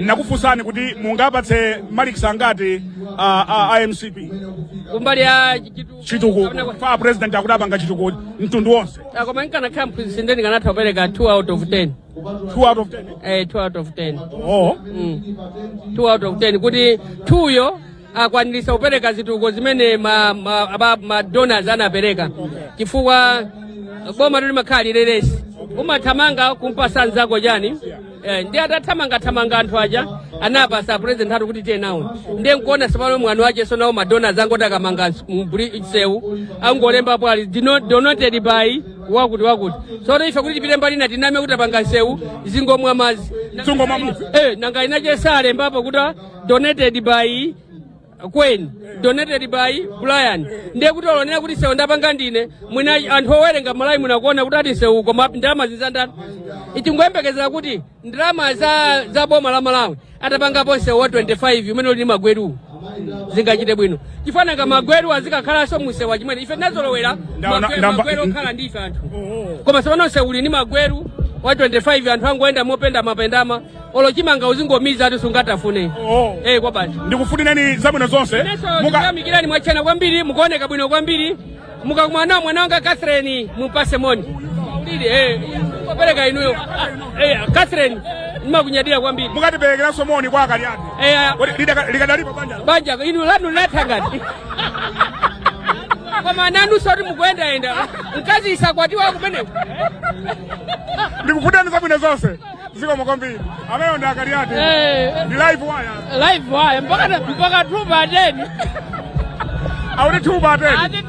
Nakufusani kuti mungapatse malikisa ngati IMCP kumbali ya chituko fa president akudapanga chituko mtundu wonse koma nkana campus ndeni kanatha kupereka 2 out of 10. 2 out of 10 2 out of 10. Oh 2 out of 10 kuti 2 yo akwanilisa kupereka zituko zimene ma donors anapereka chifukwa boma lili makhali lelesi umathamanga kumpasa nzako jani ndi atathamanga anthu aja anapasa president hatu kuti tiye nawo ndiye nkuona sapalo mwanu wache so nawo madona zango takamanga msewu angolemba pali donated by wakuti so ife kuti tipite mbali na tiname kuti apanga nsewu zingomwa mazi nanga inache sale mbapo kuti donated by Queen donated by Brian ndiye kuti olonera kuti sewu ndapanga ndine mwina anthu owerenga Malawi munakuona kuti ati sewu koma ndalama zinzandani itingwembekeza kuti ndalama za boma la Malawi atapangapo sewu wa 25 umene uli magweru zingachite bwino chifananga magweru azikakhalanso musewu chimene ife tinazolowera magweru okhala ndi ife anthu koma sepano sewu uli ni magweru wa 25 anthu angoenda mopenda mapendama olochimanga uzingomiza ati sungatafune kwa basi ndikufunineni zabwino zonse mukamikirani mwachana kwambiri mukuoneka bwino kwambiri mukakumana mwana wanga Catherine mupase moni kupereka inuyo Catherine nimakunyadira kwambiri mukatiperekeranso moni kwa Kaliati likadalipo banja inu lanu lathangati koma nanu soti mukuendaenda mkazi isakwatiwa kumeneko ndikufunineni zabwino zonse zikomo kwambiri amene ndi Kaliati ndi live wire mpaka 2 pa 10 auti 2 pa 10